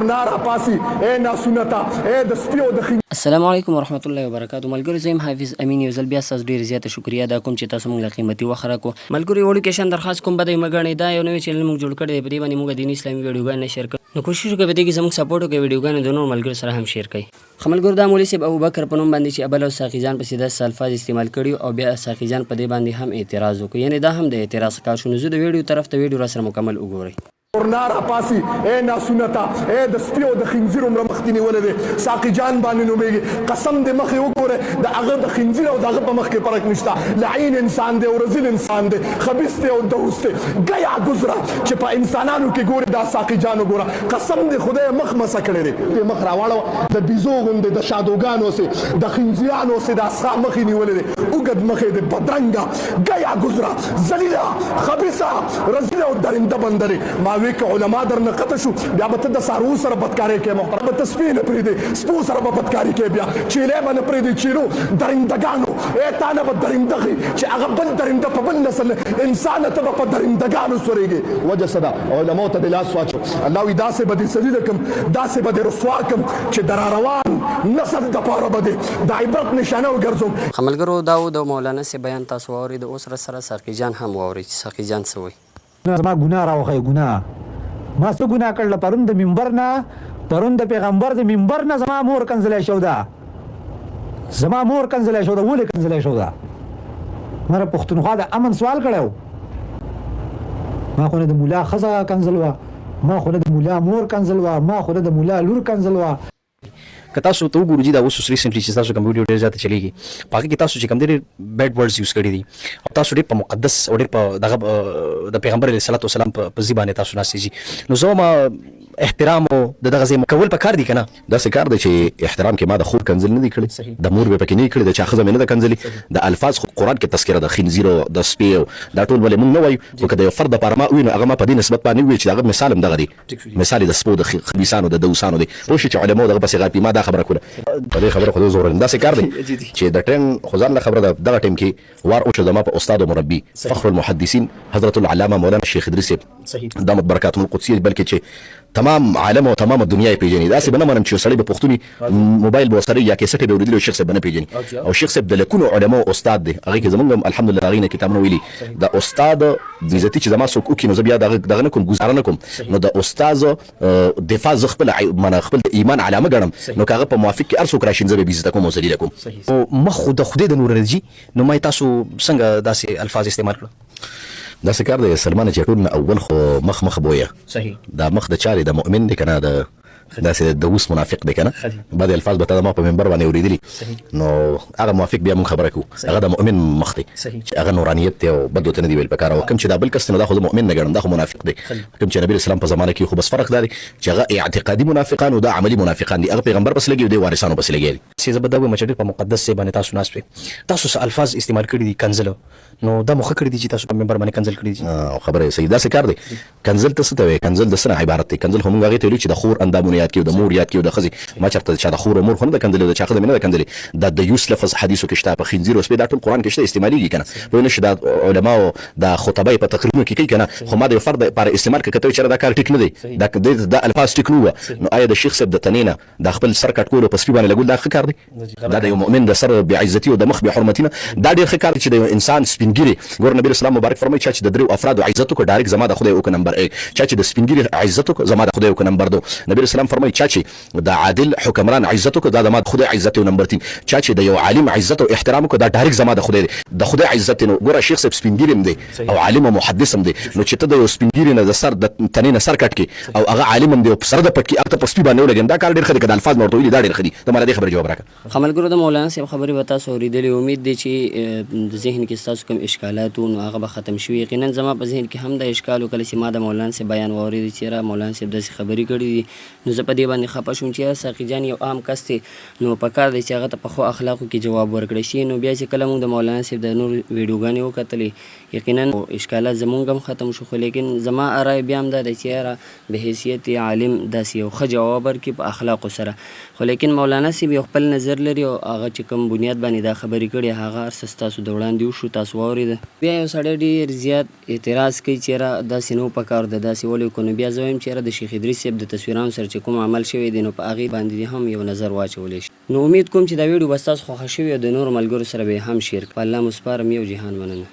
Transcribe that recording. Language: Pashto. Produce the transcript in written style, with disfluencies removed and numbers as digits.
کورنا را پاسي اے ناسونتا اے د سپیو د السلام علیکم ورحمت الله وبرکاتو. ملګرو زم حافظ امین یو ځل بیا تاسو ډیر زیاته شکریا ادا کوم چې تاسو موږ له قیمتي وخت راکو. ملګرو وړو کې شان درخواست کوم بده مګنی دا یو نوې چینل موږ جوړ کړی دی، په دې باندې موږ دیني اسلامي ویډیوګانې شیر کړو. نو کوشش وکړئ چې زموږ سپورټ وکړئ، ویډیوګانې د نور ملګرو سره هم شیر کړئ. ملګرو دا مولوي صاحب ابوبکر په نوم باندې چې ابل او ساقي جان په سیده الفاظ استعمال کړي او بیا ساقي جان په دې باندې هم اعتراض وکړي، یعنی دا هم د اعتراض کار شو. نو زه د ویډیو طرف ته ویډیو را سره مکمل وګورئ. کورنا را پاسي اے ناسونتا اے د سپیو د خنزیر عمر مختینی ولې ساقي جان باندې نومېږي. قسم دې مخې وګوره د هغه د خنزیر او د هغه په مخ کې فرق نشته. لعین انسان دی او رذیل انسان دی، خبیث دی او دوست دی. ګیا ګزره چې په انسانانو کې ګوره دا ساقي جان وګوره. قسم دې خدای مخ مسه کړی دی، دې مخ راواړو د بیزو غوندې د شادوګانو سي د خنزیانو سي د اسخا مخې نیولې دی. اوږد مخې دی، بدرنګه، ګیا ګزره، ذلیله، خبیثه، رذیله او درنده بندرې. ما وی که علما درنه قطع شو بیا به ته د څاروو سره بدکارۍ کوې، محترم به ته سپي نه پرېږدې، سپو سره به بدکاري کوې، بیا چیلې به نه پرېږدې چیلو درندګانو. ای تا نه به درنده ښي چې هغه بل درنده په بل نسل انسانه ته به په درندګانو سورېږې. وجه څه ده؟ علماو ته دې لاس واچو. الله وایي داسې به دې ذلیله کړم، داسې به دې رسوا کړم چې د راروان نسل دپاره به دې د عبرت نشانه وګرځوم. ملګرو دا و د مولانا صاحب بیان تاسو واورئ. د اوس سره ساقي جان هم واورئ چې ساقي جان څه وایي. زما ګناه راوښیه، ګناه ما څه ګناه کړله؟ پرون د منبر نه، پرون د پیغمبر د منبر نه زما مور کنځلی شو ده، زما مور کنځلی شو ده. ولې کنځلی شو ده؟ ما د پښتونخوا د امن سوال کړی و. ما خو نه د ملا ښځه کنځل وه، ما خو نه د ملا مور کنځل وه، ما خو نه د ملا لور کنځل وه. که تاسو ته وګورئ چې دا اوس ریسنټلی چې تاسو کوم ویډیو ډېر زیاته چلیږي په هغې کې تاسو چې کوم ډېر بیډ ورډز یوز کړي دي او تاسو ډېر په مقدس او ډېر په دغه د پیغمبر علیه الصلاة والسلام په ځای باندې تاسو ناستېږي. نو زه وایم احترام او د دغه ځای کول پکار دي که نه؟ داسې کار دی چې احترام کې ما د خور کنځل نه دي کړي، د مور مې پکې نه کړي، د چا ښځه مې نه ده کنځلې. د الفاظ خو قرآن کې تذکره د خنزیر او د سپي او دا ټول ولې موږ نه وایو، خو که د یو فرد دپاره ما ووایو نو هغه ما په دې نسبت باندې ووایي چې د هغه مثال هم دغه دی، مثال یې د سپو د خبیثانو د دوسانو دی. پوه شئ چې علماو دغه پسې غاپي. ما دا خبره کوله په دې خبره خو زور داسې کار دی چې د ټرین خو ځان له خبره ده. دغه ټیم کې وار وشو زما په استاد او مربي فخر المحدثین حضرت العلامه مولانا الشیخ ادریس دامت برکاتهم القدسیه، بلکې چې تمام عالم او تمام دنیا یې پیژني. داسې به نه منم چې یو سړی به پښتوني موبایل به ورسره یا کیسټ به اورېدلی او شیخ صاحب به نه پیژني. او شیخ صاحب د لکونو علماو استاد دی، هغې کې زموږ هم الحمدلله هغې نه کتابونه ویلي. د استاد بېعزتي چې زما څوک وکړي نو زه بیا دغه نه کوم، ګزاره نه کوم. نو د استاد دفاع زه خپل د ایمان علامه ګڼم. نو که هغه په موافق کې هر څوک راشي زه به یې بېعزته کوم او ذلیله کوم. مخ خو د خدای د نور رضي. نو ما تاسو څنګه داسې الفاظ استعمال کړل؟ داسې کار دی سلمان چې ټول نه اول خو مخ بویه. صحیح. دا مخ د چا دی؟ د مؤمن دی که نه د داسې د اوس منافق دی که نه؟ بعضې الفاظ به تا ما په منبر باندې اورېدلي. نو هغه موافق بیا موږ خبره کوو، هغه د مؤمن مخ دی چې هغه نورانیت دی او بد ورته نه دی ویل پکار. او کوم چې دا بل کس دی نو دا خو زه مؤمن نه ګڼم، دا خو منافق دی. کوم چې نبي اسلام په زمانه کې خو بس فرق دا دی چې هغه اعتقادي منافقان او دا عملي منافقان دي. هغه پیغمبر پسې لګي او دی وارثانو پسې لګي دي. زه به دا وایم چې ډېر په مقدس ځای باندې تاسو ناست وئ، تاسو څه الفاظ استعمال کړي دي کنځلو، نو دا مو ښه کړي دي چې تاسو په منبر باندې کنځل کړي دي. خبره یې صحیح. داسې کار دی. کنځل ته څه ته وایي؟ کنځل د څه نه عبارت دی؟ کنځل خو موږ هغې ته ویلو چې د خور اندامونه یاد کړي او د مور یاد کړي او د ښځې. ما چېرته چا د خور او مور خو نه ده کندلې او د چا ښځه مې نه ده کندلې. دا د یوس لفظ حدیثو کې شته، په خنزیر او سپی دا ټول قرآن کې شته، استعمالېږي که نه؟ پوه نه شي دا علماو دا خطبه یې په تقریرونو کې کوي که نه؟ خو ما د یو فرد لپاره استعمال کړه، که ته وایې چېرې دا کار ټیک نه دی، دا الفاظ ټیک نه وه، نو آیا د شیخ صاحب د تنې نه دا خپل سر کټ کول او په سپي باندې لګول دا ښه کار دی؟ دا د یو مؤمن د سر بېعزتي او د مخ بېحرمتي نه دا ډېر ښه کار دی چې د یو انسان سپین ګیري. ګوره نبي اسلام مبارک فرمایي چا چې د دریو افرادو عزت وکړه ډایرکټ زما د خدای وکړه نمبر 1، چا چې د سپین ګیري عزت وکړه زما د خدای وکړه نمبر 2. نبي اسلام فرمایي چا چې د عادل حکمران عزت وکړه دا زما د خدای عزت او نمبر 3، چا چې د یو عالم عزت او احترام وکړه دا ډایرکټ زما د خدای دی، د خدای عزت. نو ګوره شیخ صاحب سپین ګیري هم دی او عالم او محدث هم دی. نو چې ته د یو سپین ګیري نه د سر د تنې نه سر کټ کړې او هغه عالم هم دی او په سر د پټ کړې هغه ته په سپي باندې ولګېم، دا کار ډېر ښه دی. که د الفاظ مې ورته ویلي دا ډېر ښه دي. ته ماله دې خبرې جواب راکړه. ملګرو د مولانا صاحب خبرې به تاسو اورېدلې، امید دی چې د ذهن کې ستاسو کوم اشکالات وو نو هغه به ختم شوي. یقینا زما په ذهن کې هم د اشکال و کله چې ما د مولانا صاحب بیان واورېد چې یاره مولانا صاحب داسې خبرې کړي دي، نو زه په دې باندې خفه شوم چې یاره ساقي جان یو عام کس دی، نو په کار دی چې هغه ته په ښو اخلاقو کې جواب ورکړی شي. نو بیا چې کله موږ د مولانا صاحب د نور ویډیوګانې وکتلې یقینا اشکالات زمونږ هم ختم شو. خو لیکن زما ارای بیا هم دا دی چې یاره بحیثیت عالم داسې یو ښه جواب ورکړي په اخلاقو سره. خو لیکن مولانا صاحب یو خپل نظر لري او هغه چې کوم بنیاد باندې دا خبرې کړې هغه هر څه ستاسو د وړاندې وشو، تاسو واورېده. بیا یو سړی ډېر زیات اعتراض کوي چې یاره داسې نه و پکار ده، داسې ولې وکړو. نو بیا زه وایم چې یاره د شیخ ادریس صاحب د تصویرانو سره چې کوم عمل شوی دی نو په هغې باندې دې هم یو نظر واچولی شي. نو امید کوم چې دا ویډیو به ستاسو خوښه شوې او د نورو ملګرو سره به یې هم شیر کړئ. په الله مو سپارم. یو جهان مننه.